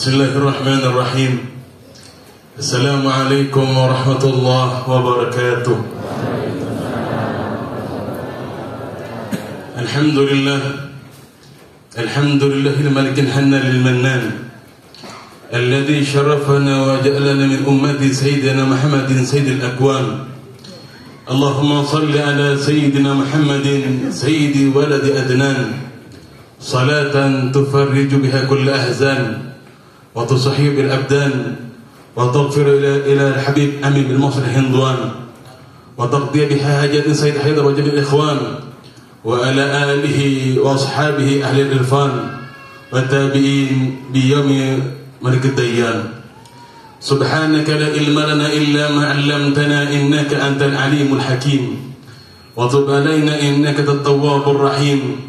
Bismillahirrahmanirrahim. Assalamualaikum warahmatullahi wabarakatuh. Alhamdulillahil malikil hannanil mannan alladhi syarafana wa ja'alana min ummati sayyidina Muhammadin sayyidil akwan. Allahumma salli ala sayyidina Muhammadin sayyidi waladi adnan salatan tufarriju biha kulla ahzan wa tusahhib al-abdan wa taghfir ila al-habib Amin bin Muhsin al-Hindwan wa taqdi biha hajat Sayyid Haidar wa jami' al-ikhwan wa ala alihi wa ashabihi ahli al-irfan wa tabi'in bi yawmi malik ad-dayyan. Subhanaka la ilma lana illa ma 'allamtana innaka antal alimul hakim wa tub alaina innaka at-tawwabur rahim.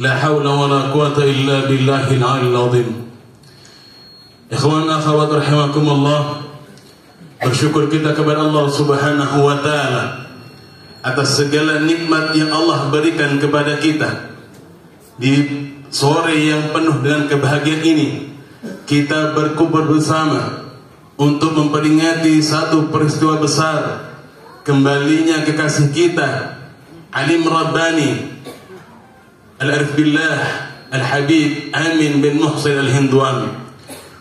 La hawla wa la quwata illa billahil 'aliyyil 'azim. Ikhwan akhwat rahimakumullah, bersyukur kita kepada Allah Subhanahu wa taala atas segala nikmat yang Allah berikan kepada kita. Di sore yang penuh dengan kebahagiaan ini, kita berkumpul bersama untuk memperingati satu peristiwa besar, kembalinya kekasih kita Alim Rabbani Al-Arif Billah Al-Habib Amin bin Muhsin al-Hindwan.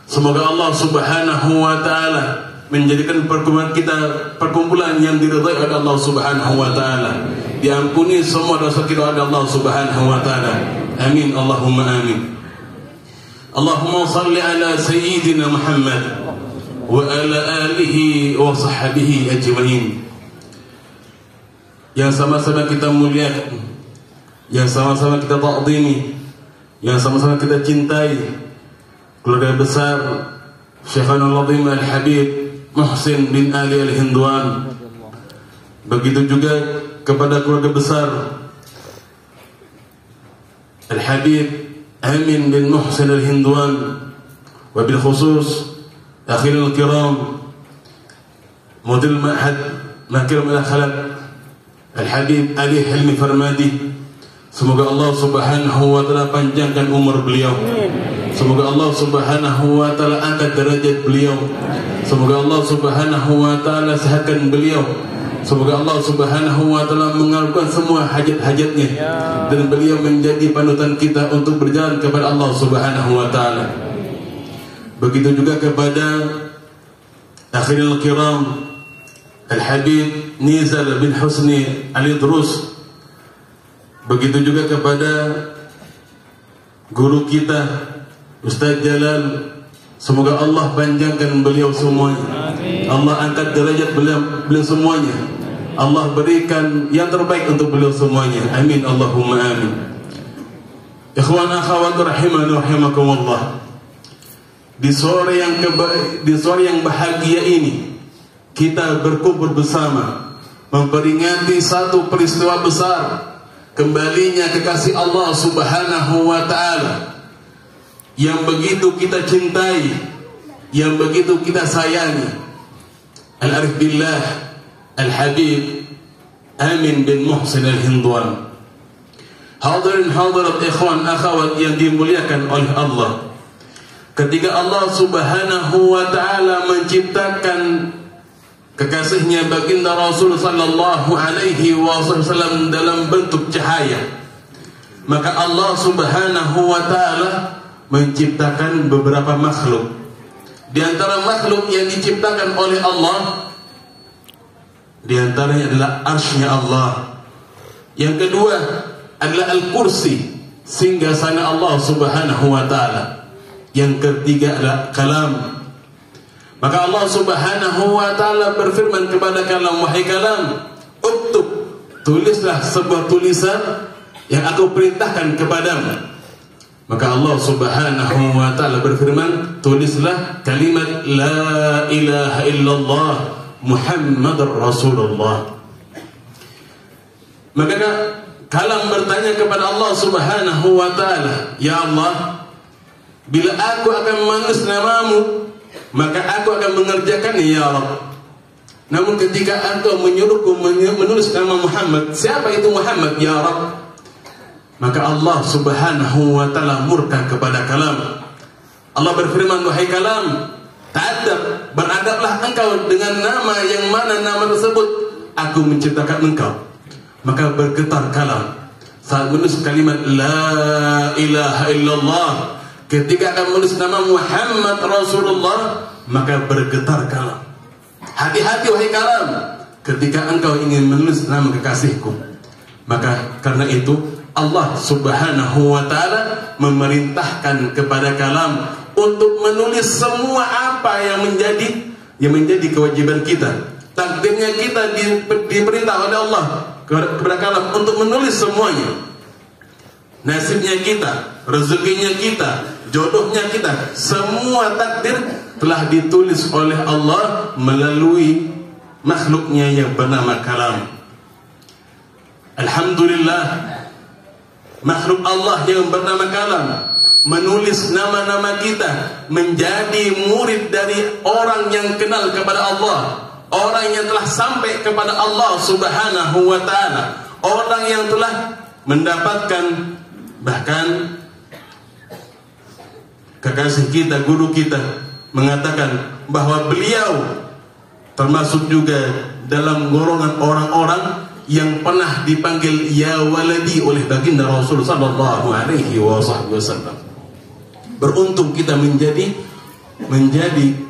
Semoga Allah Subhanahu wa taala menjadikan perkumpulan yang diridhai oleh Allah Subhanahu wa taala. Diampuni semua dosa kita oleh Allah Subhanahu wa taala. Amin Allahumma amin. Allahumma salli ala sayyidina Muhammad wa ala alihi wa sahbihi ajma'in. Yang sama-sama kita muliakan, yang sama-sama kita ta'zimi, yang sama-sama kita cintai, keluarga besar Syekhana al-Azim Al-Habib Muhsin bin Ali Al-Hindwan. Begitu juga kepada keluarga besar Al-Habib Amin bin Muhsin Al-Hindwan, wabil khusus akhirul kiram Mudil Ma'had Makiram Al-Akhlaq Al-Habib Ali Hilmi Farmadi. Semoga Allah Subhanahu wa taala panjangkan umur beliau. Semoga Allah Subhanahu wa taala angkat derajat beliau. Semoga Allah Subhanahu wa taala sehatkan beliau. Semoga Allah Subhanahu wa taala mengabulkan semua hajat-hajatnya dan beliau menjadi panutan kita untuk berjalan kepada Allah Subhanahu wa taala. Begitu juga kepada akhirul kiram Al-Habib Nizal bin Husni Al-Idrus. Begitu juga kepada guru kita Ustaz Jalal. Semoga Allah panjangkan beliau semuanya. Allah angkat derajat beliau semuanya. Allah berikan yang terbaik untuk beliau semuanya. Amin Allahumma amin. Ikhwan akhwat rahimani rahimakumullah. Di sore yang bahagia ini, kita berkumpul bersama memperingati satu peristiwa besar, kembalinya kekasih Allah Subhanahu wa taala yang begitu kita cintai, yang begitu kita sayangi, Al-Arif Billah Al-Habib Amin bin Muhsin Al-Hindwan. Hadirin hadirat ikhwan akhwat yang dimuliakan oleh Allah, ketika Allah Subhanahu wa taala menciptakan kekasihnya baginda Rasul sallallahu alaihi wasallam dalam bentuk cahaya, maka Allah Subhanahu wa taala menciptakan beberapa makhluk. Di antara makhluk yang diciptakan oleh Allah, di antaranya adalah arsy-Nya Allah. Yang kedua adalah al-kursi, singgasana Allah Subhanahu wa taala. Yang ketiga adalah kalam. Maka Allah Subhanahu wa taala berfirman kepada kalam, wahai kalam, uktub, tulislah sebuah tulisan yang aku perintahkan kepadamu. Maka Allah Subhanahu wa taala berfirman, tulislah kalimat la ilaha illallah Muhammadur Rasulullah. Maka kalam bertanya kepada Allah Subhanahu wa taala, ya Allah, bila aku akan menulis namamu, maka aku akan mengerjakannya ya Rabb. Namun ketika engkau menyuruhku menulis nama Muhammad, siapa itu Muhammad ya Rabb? Maka Allah Subhanahu wa taala murka kepada kalam. Allah berfirman, wahai kalam, ta'adab, beradablah engkau dengan nama yang mana nama tersebut aku menciptakan engkau. Maka bergetar kalam saat menulis kalimat la ilaha illallah. Ketika akan menulis nama Muhammad Rasulullah, maka bergetar kalam. Hati-hati wahai kalam ketika engkau ingin menulis nama kekasihku. Maka karena itu Allah subhanahu wa ta'ala memerintahkan kepada kalam untuk menulis semua apa yang menjadi kewajiban kita. Takdirnya kita diperintah oleh Allah kepada kalam untuk menulis semuanya. Nasibnya kita, rezekinya kita, jodohnya kita, semua takdir telah ditulis oleh Allah melalui makhluknya yang bernama kalam. Alhamdulillah, makhluk Allah yang bernama kalam menulis nama-nama kita menjadi murid dari orang yang kenal kepada Allah, orang yang telah sampai kepada Allah subhanahu wa ta'ala, orang yang telah mendapatkan, bahkan kekasih kita, guru kita mengatakan bahwa beliau termasuk juga dalam golongan orang-orang yang pernah dipanggil ya waladi oleh baginda Rasul sallallahu alaihi wasallam. Beruntung kita menjadi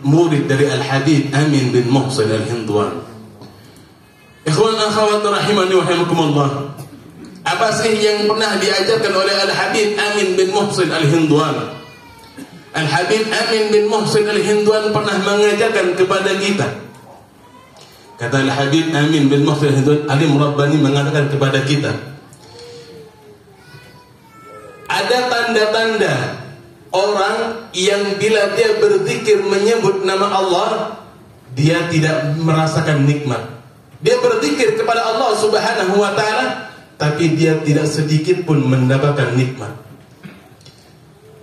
murid dari Al-Habib Amin bin Muhsin Al-Hindwan. Ikhwan akhwat rahimani wa rahimakumullah. Apa sih yang pernah diajarkan oleh Al-Habib Amin bin Muhsin Al-Hindwan? Al-Habib Amin bin Muhsin Al-Hindwan pernah mengajarkan kepada kita. Kata Al-Habib Amin bin Muhsin Al-Hindwan, alim Rabbani mengatakan kepada kita, ada tanda-tanda orang yang bila dia berzikir menyebut nama Allah, dia tidak merasakan nikmat. Dia berzikir kepada Allah subhanahu wa ta'ala, tapi dia tidak sedikit pun mendapatkan nikmat.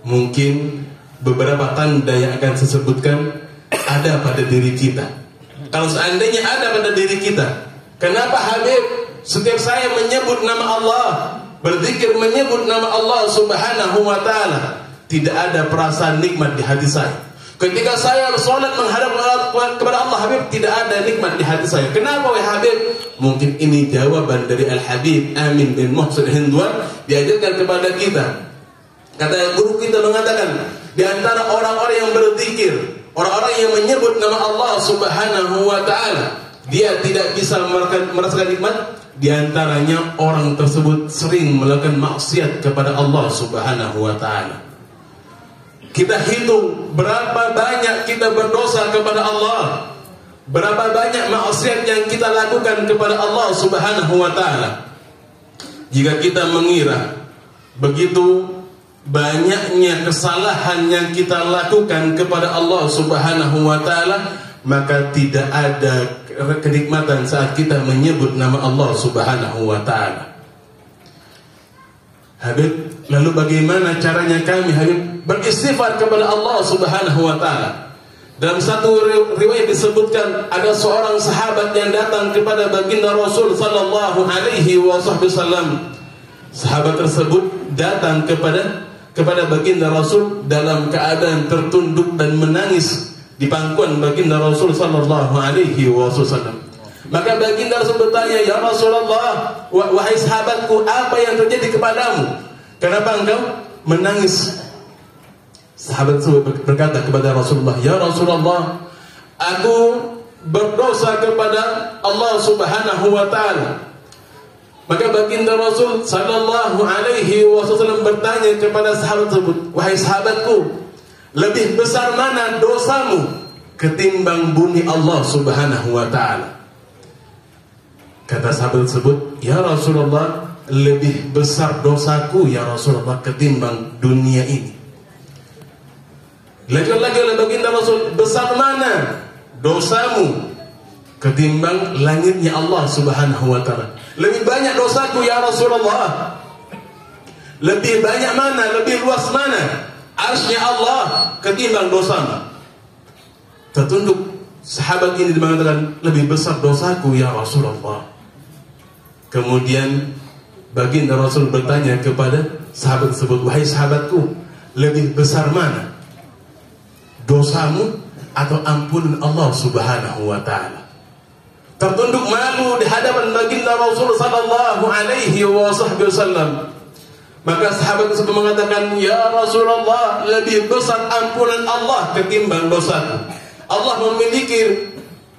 Mungkin beberapa tanda yang akan saya sebutkan ada pada diri kita. Kalau seandainya ada pada diri kita, kenapa Habib setiap saya menyebut nama Allah, berzikir menyebut nama Allah subhanahu wa ta'ala, tidak ada perasaan nikmat di hati saya? Ketika saya sholat menghadap kepada Allah, Habib, tidak ada nikmat di hati saya. Kenapa wahai Habib? Mungkin ini jawaban dari Al-Habib Amin bin Muhsin Al-Hindwan diajarkan kepada kita. Kata guru kita mengatakan, di antara orang-orang yang berzikir, orang-orang yang menyebut nama Allah subhanahu wa ta'ala, dia tidak bisa merasakan nikmat. Di antaranya orang tersebut sering melakukan maksiat kepada Allah subhanahu wa ta'ala. Kita hitung berapa banyak kita berdosa kepada Allah, berapa banyak maksiat yang kita lakukan kepada Allah subhanahu wa ta'ala. Jika kita mengira begitu banyaknya kesalahan yang kita lakukan kepada Allah subhanahu wa ta'ala, maka tidak ada kenikmatan saat kita menyebut nama Allah subhanahu wa ta'ala. Habib, lalu bagaimana caranya kami, Habib, beristighfar kepada Allah subhanahu wa ta'ala? Dalam satu riwayat disebutkan ada seorang sahabat yang datang kepada baginda Rasul sallallahu alaihi wasallam. Sahabat tersebut datang kepada baginda Rasul dalam keadaan tertunduk dan menangis di pangkuan baginda Rasul sallallahu alaihi wasallam. Maka baginda Rasul bertanya, ya Rasulullah, wahai sahabatku, apa yang terjadi kepadamu? Kenapa engkau menangis? Sahabat tersebut berkata kepada Rasulullah, ya Rasulullah, aku berdosa kepada Allah subhanahu wa ta'ala. Maka baginda Rasul sallallahu alaihi wasallam bertanya kepada sahabat tersebut, wahai sahabatku, lebih besar mana dosamu ketimbang bumi Allah subhanahu wa ta'ala? Kata sahabat tersebut, ya Rasulullah, lebih besar dosaku ya Rasulullah ketimbang dunia ini. Lagi-lagi oleh baginda Rasul, besar mana dosamu ketimbang langitnya Allah subhanahu wa ta'ala? Lebih banyak dosaku ya Rasulullah. Lebih banyak mana, lebih luas mana arsy-Nya Allah ketimbang dosamu? Tertunduk sahabat ini mengatakan, lebih besar dosaku ya Rasulullah. Kemudian baginda Rasul bertanya kepada sahabat tersebut, wahai sahabatku, lebih besar mana dosamu atau ampunan Allah Subhanahu wa taala? Tertunduk malu di hadapan baginda Rasul sallallahu alaihi wasallam. Maka sahabat tersebut mengatakan, "Ya Rasulullah, lebih besar ampunan Allah ketimbang dosaku. Allah memiliki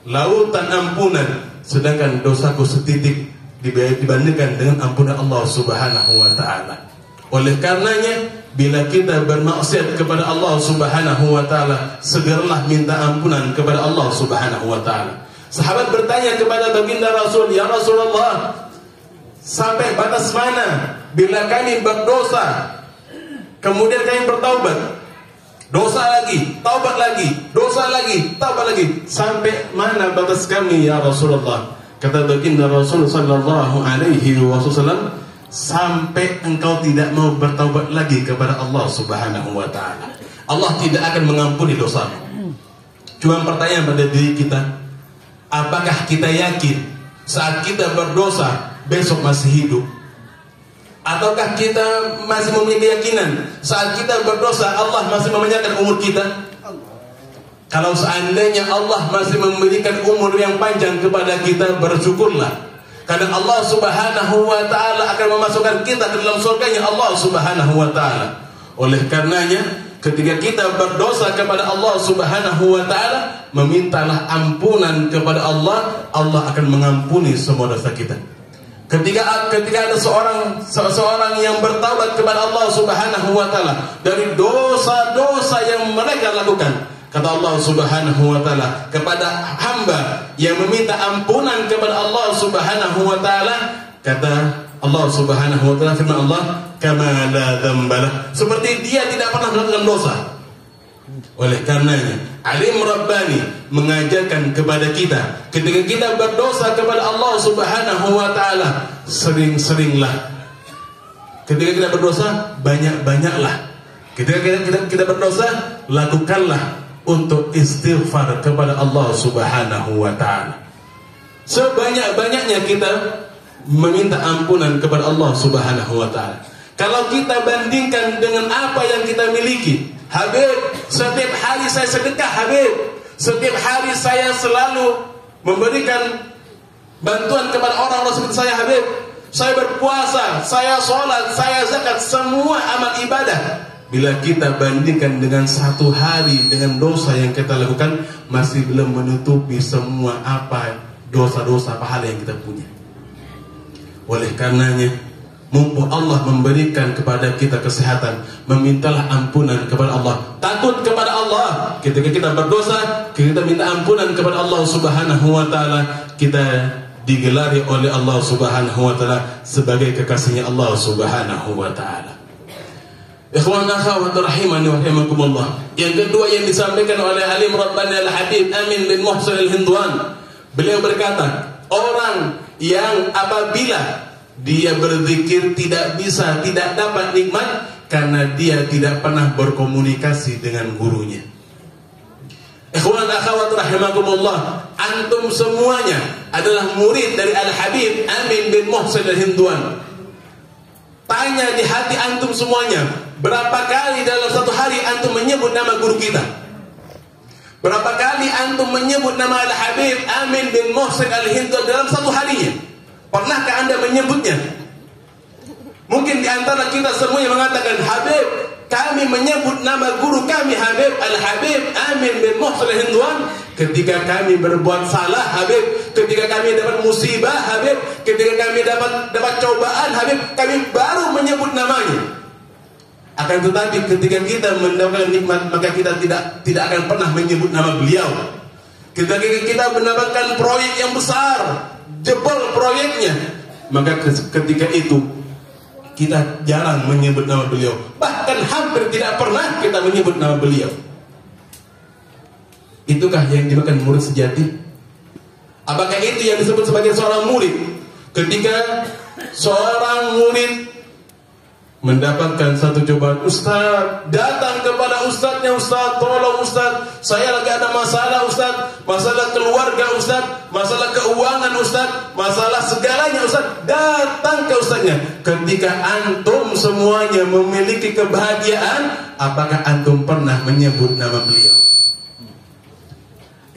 lautan ampunan, sedangkan dosaku setitik dibandingkan dengan ampunan Allah Subhanahu wa taala." Oleh karenanya, bila kita bermaksiat kepada Allah Subhanahu wa taala, segeralah minta ampunan kepada Allah Subhanahu wa taala. Sahabat bertanya kepada baginda Rasul, "Ya Rasulullah, sampai batas mana bila kami berdosa, kemudian kami bertaubat, dosa lagi, taubat lagi, dosa lagi, taubat lagi, sampai mana batas kami ya Rasulullah?" Kata baginda Rasul sallallahu alaihi wasallam, "Sampai engkau tidak mau bertaubat lagi kepada Allah Subhanahu wa taala, Allah tidak akan mengampuni dosamu." Cuma pertanyaan pada diri kita, apakah kita yakin saat kita berdosa besok masih hidup? Ataukah kita masih memiliki keyakinan saat kita berdosa Allah masih memanjangkan umur kita? Kalau seandainya Allah masih memberikan umur yang panjang kepada kita, bersyukurlah, karena Allah Subhanahu wa taala akan memasukkan kita ke dalam surganya Allah Subhanahu wa taala. Oleh karenanya, ketika kita berdosa kepada Allah Subhanahu wa taala, memintalah ampunan kepada Allah, Allah akan mengampuni semua dosa kita. Ketika ada seseorang yang bertaubat kepada Allah Subhanahu wa taala dari dosa-dosa yang mereka lakukan, kata Allah Subhanahu wa taala kepada hamba yang meminta ampunan kepada Allah Subhanahu wa taala, kata Allah Subhanahu wa taala, firman Allah, "Kama la dzambalah," seperti dia tidak pernah melakukan dosa. Oleh karenanya, alim Rabbani mengajarkan kepada kita, ketika kita berdosa kepada Allah Subhanahu wa taala, sering-seringlah. Ketika kita berdosa, banyak-banyaklah. Ketika kita berdosa, lakukanlah untuk istighfar kepada Allah Subhanahu wa taala. Sebanyak-banyaknya kita meminta ampunan kepada Allah Subhanahu wa taala. Kalau kita bandingkan dengan apa yang kita miliki, Habib, setiap hari saya sedekah, Habib, setiap hari saya selalu memberikan bantuan kepada orang-orang seperti saya, Habib, saya berpuasa, saya sholat, saya zakat, semua amal ibadah. Bila kita bandingkan dengan satu hari dengan dosa yang kita lakukan, masih belum menutupi semua apa dosa-dosa pahala yang kita punya. Oleh karenanya, mumpung Allah memberikan kepada kita kesehatan, memintalah ampunan kepada Allah. Takut kepada Allah. Ketika kita berdosa, kita minta ampunan kepada Allah Subhanahu wa taala, kita digelari oleh Allah Subhanahu wa taala sebagai kekasihnya Allah Subhanahu wa taala. Ikhwan akhwat rahimani wa rahimakumullah. Yang kedua yang disampaikan oleh Alim Rabbani Al-Habib Amin bin Muhsin Al-Hindwan, beliau berkata, orang yang apabila dia berzikir tidak dapat nikmat karena dia tidak pernah berkomunikasi dengan gurunya. Ikhwan akhwat rahimakumullah, antum semuanya adalah murid dari Al-Habib Amin bin Muhsin Al-Hindwan. Tanya di hati antum semuanya, berapa kali dalam satu hari antum menyebut nama guru kita? Berapa kali antum menyebut nama Al-Habib Amin bin Muhsin Al-Hindwan dalam satu harinya? Pernahkah anda menyebutnya? Mungkin di antara kita semuanya mengatakan, Habib, kami menyebut nama guru kami Habib Al-Habib Amin bin Muhsin Al-Hindwan ketika kami berbuat salah, Habib, ketika kami dapat musibah, Habib, ketika kami dapat cobaan, Habib, kami baru menyebut namanya. Akan tetapi ketika kita mendapatkan nikmat, maka kita tidak akan pernah menyebut nama beliau. Ketika kita mendapatkan proyek yang besar, jebol proyeknya, maka ketika itu kita jarang menyebut nama beliau. Bahkan hampir tidak pernah kita menyebut nama beliau. Itukah yang dimakan murid sejati? Apakah itu yang disebut sebagai seorang murid? Ketika seorang murid mendapatkan satu cobaan, Ustaz, datang kepada ustaznya, Ustaz, tolong Ustaz, saya lagi ada masalah Ustaz, masalah keluarga Ustaz, masalah keuangan Ustaz, masalah segalanya Ustaz, datang ke ustaznya. Ketika antum semuanya memiliki kebahagiaan, apakah antum pernah menyebut nama beliau?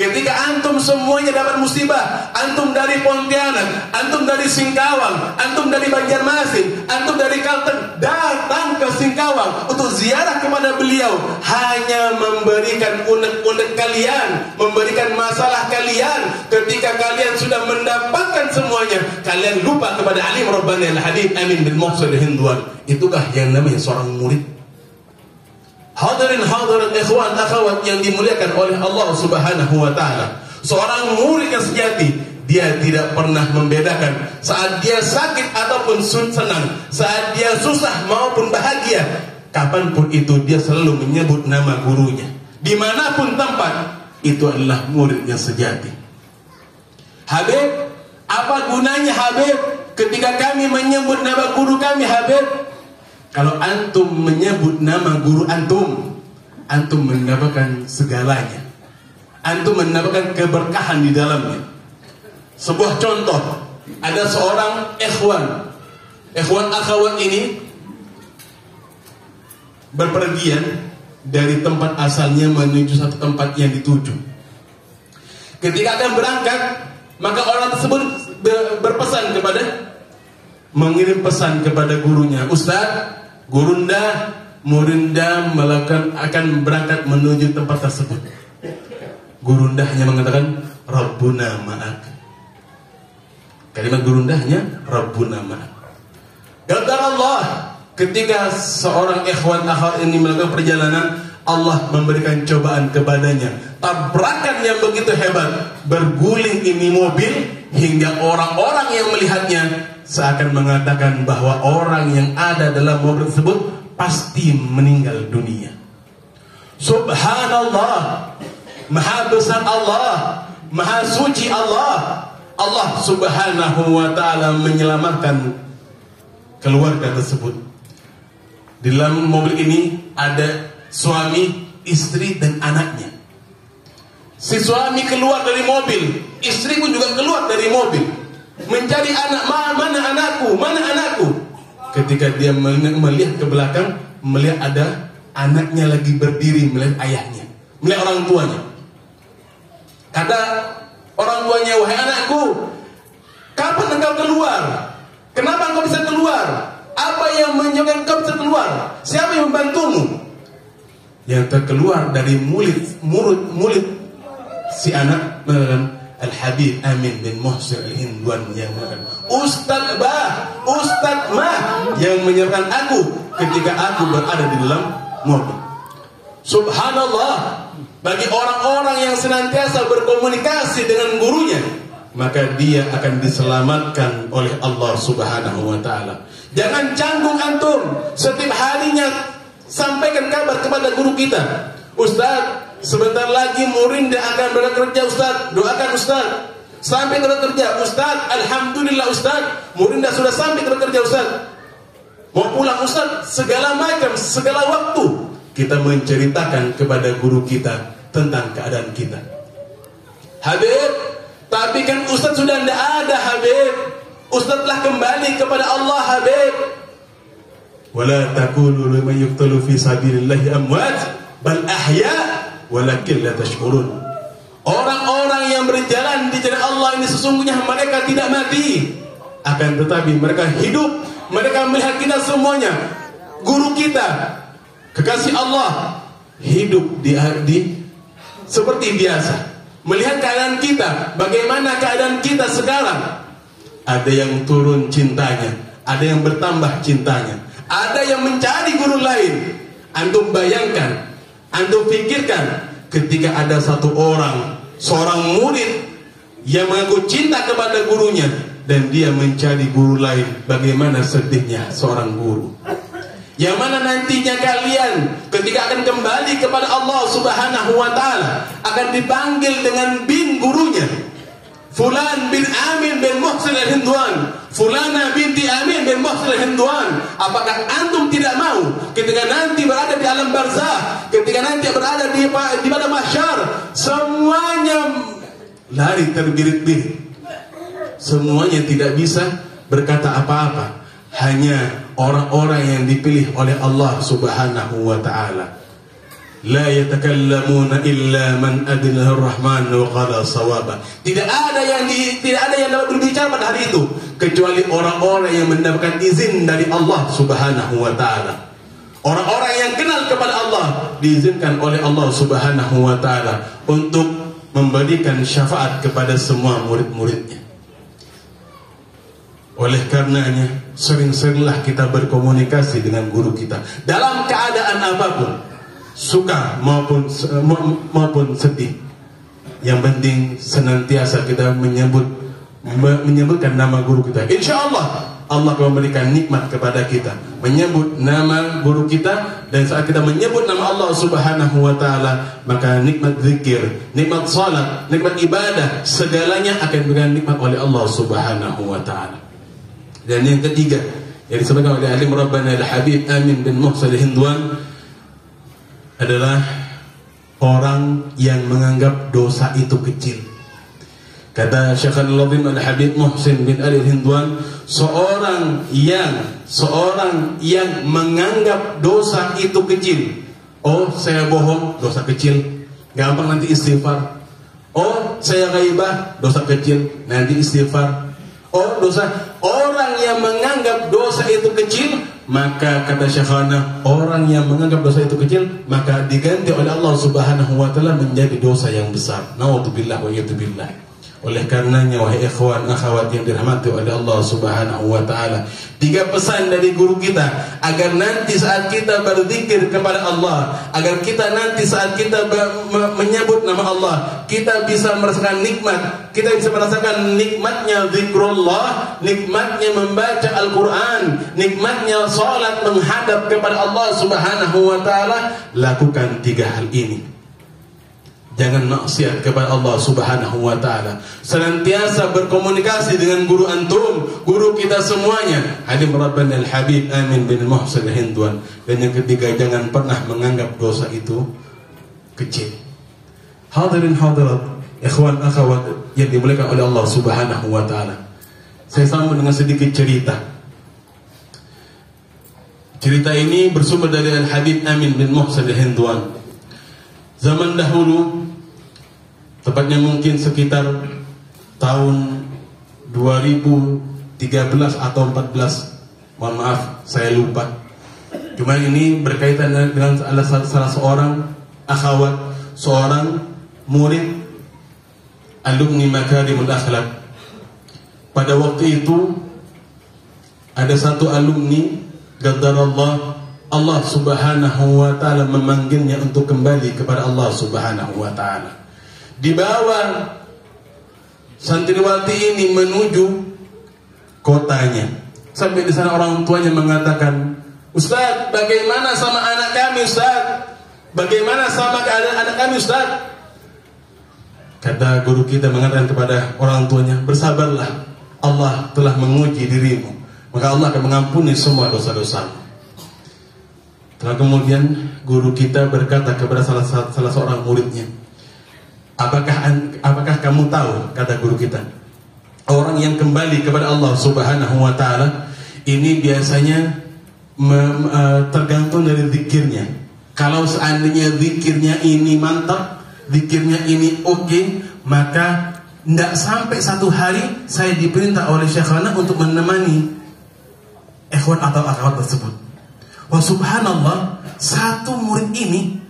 Ketika antum semuanya dapat musibah, antum dari Pontianak, antum dari Singkawang, antum dari Banjarmasin, antum dari Kalteng, datang ke Singkawang untuk ziarah kepada beliau, hanya memberikan unek-unek kalian, memberikan masalah kalian. Ketika kalian sudah mendapatkan semuanya, kalian lupa kepada Alim Rabbani Al-Habib Amin bin Muhsin Al-Hindwan. Itukah yang namanya seorang murid? Hadirin hadirat ikhwan akhwat yang dimuliakan oleh Allah Subhanahu wa taala. Seorang murid yang sejati, dia tidak pernah membedakan saat dia sakit ataupun senang, saat dia susah maupun bahagia. Kapanpun itu dia selalu menyebut nama gurunya. Dimanapun tempat, itu adalah murid yang sejati. Habib, apa gunanya Habib ketika kami menyebut nama guru kami Habib? Kalau antum menyebut nama guru antum, antum mendapatkan segalanya. Antum mendapatkan keberkahan di dalamnya. Sebuah contoh, ada seorang ikhwan akhwat ini berpergian dari tempat asalnya menuju satu tempat yang dituju. Ketika akan berangkat, maka orang tersebut berpesan mengirim pesan kepada gurunya, Ustaz, Gurunda, Murinda akan berangkat menuju tempat tersebut. Gurunda hanya mengatakan Rabbuna ma'ak. Kalimat Gurunda hanya Rabbuna ma'ak. Kata Allah, ketika seorang ikhwan akhwat ini melakukan perjalanan, Allah memberikan cobaan kepadanya. Tabrakan yang begitu hebat, berguling ini mobil hingga orang-orang yang melihatnya seakan mengatakan bahwa orang yang ada dalam mobil tersebut pasti meninggal dunia. Subhanallah, maha besar Allah, maha suci Allah. Allah Subhanahu wa ta'ala menyelamatkan keluarga tersebut. Di dalam mobil ini ada suami, istri dan anaknya. Si suami keluar dari mobil, istri pun juga keluar dari mobil, mencari anak. Mana anakku? Ketika dia melihat ke belakang, melihat ada anaknya lagi berdiri melihat ayahnya, melihat orang tuanya. Kata orang tuanya, wahai anakku, kapan engkau keluar? Kenapa engkau bisa keluar? Apa yang menyebabkan engkau bisa keluar? Siapa yang membantumu? Yang terkeluar dari mulut si anak mengatakan, Al-Habib Amin bin Muhsin Al-Hindwan yang mengatakan, Ustaz Mah yang menyerahkan aku ketika aku berada di dalam mobil. Subhanallah, bagi orang-orang yang senantiasa berkomunikasi dengan gurunya, maka dia akan diselamatkan oleh Allah Subhanahu wa ta'ala. Jangan canggung antum setiap harinya sampaikan kabar kepada guru kita, Ustaz, sebentar lagi Murinda akan berangkat kerja Ustaz, doakan Ustaz. Sampai kerja Ustaz, alhamdulillah Ustaz, Murinda sudah sampai kerja Ustaz. Mau pulang Ustaz, segala macam, segala waktu kita menceritakan kepada guru kita tentang keadaan kita. Habib, tapi kan Ustaz sudah tidak ada Habib. Ustaz telah kembali kepada Allah Habib. Wala taqulu liman yuqtalu fi sabilillahi amwat bal ahya walakin la tashkurun. Orang-orang yang berjalan di jalan Allah ini sesungguhnya mereka tidak mati, akan tetapi mereka hidup. Mereka melihat kita semuanya, guru kita, kekasih Allah, hidup di seperti biasa, melihat keadaan kita, bagaimana keadaan kita sekarang. Ada yang turun cintanya, ada yang bertambah cintanya, ada yang mencari guru lain. Antum bayangkan, antum pikirkan, ketika ada satu orang, seorang murid yang mengaku cinta kepada gurunya dan dia mencari guru lain, bagaimana sedihnya seorang guru. Yang mana nantinya kalian ketika akan kembali kepada Allah Subhanahu wa ta'ala akan dipanggil dengan bin gurunya, Fulan bin Amin bin Muhsin Al-Hindwan, Fulana binti Amin bin Muhsin Al-Hindwan. Apakah antum tidak mau ketika nanti berada di alam barzah, ketika nanti berada di pada mahsyar, semuanya lari terbirit-birit, semuanya tidak bisa berkata apa-apa, hanya orang-orang yang dipilih oleh Allah Subhanahu wa ta'ala. la yatakallamuna illa man adinahu rahman wa qala sawaba. Tidak ada yang dapat berbicara pada hari itu kecuali orang-orang yang mendapatkan izin dari Allah Subhanahu wa taala. Orang-orang yang kenal kepada Allah diizinkan oleh Allah Subhanahu wa taala untuk memberikan syafaat kepada semua murid-muridnya. Oleh karenanya, sering-seringlah kita berkomunikasi dengan guru kita dalam keadaan apapun, suka maupun sedih. Yang penting senantiasa kita menyebutkan nama guru kita. Insya Allah Allah akan memberikan nikmat kepada kita, menyebut nama guru kita, dan saat kita menyebut nama Allah Subhanahu wa taala, maka nikmat zikir, nikmat salat, nikmat ibadah, segalanya akan diberikan nikmat oleh Allah Subhanahu wa taala. Dan yang ketiga yang disebutkan oleh alim Rabbana Al-Habib Amin bin Muhsin Al-Hindwan adalah orang yang menganggap dosa itu kecil. Kata Syekh Al-Azim Al-Habib Muhsin bin Ali Al-Hindwan, seorang yang menganggap dosa itu kecil. Oh, saya bohong, dosa kecil, gampang nanti istighfar. Oh, saya ghaibah, dosa kecil, nanti istighfar. Oh, dosa. Orang yang menganggap dosa itu kecil, maka kata Syekhana, orang yang menganggap dosa itu kecil, maka diganti oleh Allah Subhanahu wa taala menjadi dosa yang besar. Naudzubillah wa yatubillah. Oleh karenanya, wahai ikhwan akhwat yang dirahmati oleh Allah Subhanahu wa taala, 3 pesan dari guru kita agar nanti saat kita berzikir kepada Allah, agar kita nanti saat kita menyebut nama Allah, kita bisa merasakan nikmat, kita bisa merasakan nikmatnya zikrullah, nikmatnya membaca Al-Qur'an, nikmatnya salat menghadap kepada Allah Subhanahu wa taala. Lakukan 3 hal ini. Jangan maksiat kepada Allah Subhanahu wa taala. Senantiasa berkomunikasi dengan guru antum, guru kita semuanya, Alim Rabbana Al-Habib Amin bin Muhsin Al-Hindwan. Dan yang ketiga, jangan pernah menganggap dosa itu kecil. Hadirin hadirat, ikhwan akhwat yang dimuliakan oleh Allah Subhanahu wa taala. Saya sambung dengan sedikit cerita. Cerita ini bersumber dari Al-Habib Amin bin Muhsin Al-Hindwan. Zaman dahulu, tepatnya mungkin sekitar tahun 2013 atau 14, mohon maaf saya lupa. Cuma ini berkaitan dengan salah seorang akhwat, seorang murid alumni Makarimul Akhlaq. Pada waktu itu ada satu alumni, qadarallah, Allah Subhanahu wa taala memanggilnya untuk kembali kepada Allah Subhanahu wa taala. Dibawa santriwati ini menuju kotanya. Sampai di sana orang tuanya mengatakan, "Ustaz, bagaimana sama anak kami, Ustaz? Bagaimana sama keadaan anak kami, Ustaz?" Kata guru kita mengatakan kepada orang tuanya, "Bersabarlah, Allah telah menguji dirimu, maka Allah akan mengampuni semua dosa-dosamu." Setelah kemudian guru kita berkata kepada salah seorang muridnya, apakah kamu tahu, kata guru kita, orang yang kembali kepada Allah Subhanahu wa taala ini biasanya tergantung dari zikirnya. Kalau seandainya zikirnya ini mantap, zikirnya ini oke, maka tidak sampai 1 hari saya diperintah oleh Syekhana untuk menemani ikhwan atau akhwat tersebut. Wah, subhanallah, satu murid ini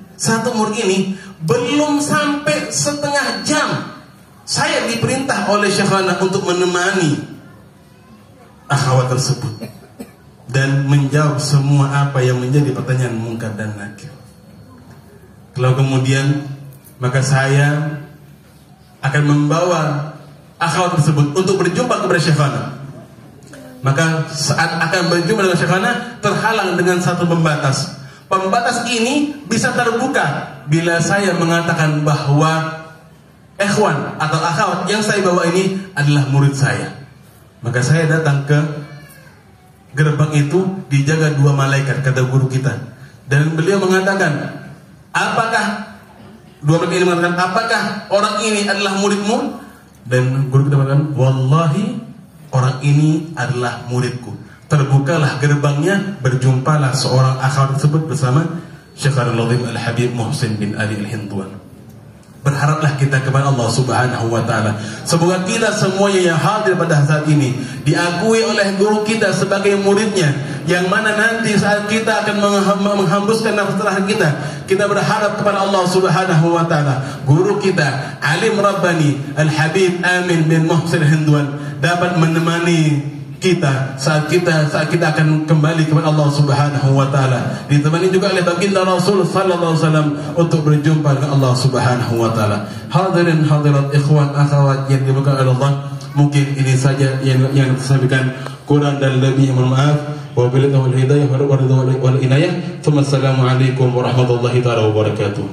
belum sampai setengah jam saya diperintah oleh Syekhana untuk menemani akhwat tersebut dan menjawab semua apa yang menjadi pertanyaan mungkar dan nakir. Kalau kemudian, maka saya akan membawa akhwat tersebut untuk berjumpa kepada Syekhana. Maka saat akan berjumpa dengan Syekhana, terhalang dengan satu pembatas. Pembatas ini bisa terbuka bila saya mengatakan bahwa ikhwan atau akhwat yang saya bawa ini adalah murid saya. Maka saya datang ke gerbang itu, dijaga 2 malaikat, kata guru kita. Dan beliau mengatakan, apakah 2 malaikat ini mengatakan, apakah orang ini adalah muridmu? Dan guru kita mengatakan, wallahi, orang ini adalah muridku. Terbukalah gerbangnya, berjumpalah seorang akhwat tersebut bersama Syekhul Azim Al-Habib Muhsin bin Ali Al-Hindwan. Berharaplah kita kepada Allah Subhanahu wa taala. Semoga kita semuanya yang hadir pada saat ini diakui oleh guru kita sebagai muridnya, yang mana nanti saat kita akan menghembuskan nafas terakhir kita berharap kepada Allah Subhanahu wa taala guru kita alim rabbani Al-Habib Amin bin Muhsin Hindwan dapat menemani kita saat kita akan kembali kepada Allah Subhanahu wa taala, ditemani juga oleh baginda Rasul sallallahu alaihi wasallam untuk berjumpa dengan Allah Subhanahu wa taala. Hadirin hadirat ikhwan akhwat yang dimuliakan oleh Allah, mungkin ini saja yang disampaikan, kurang dan lebih mohon maaf. Wabillahi wal hidayah wal inayah. Assalamualaikum warahmatullahi wabarakatuh.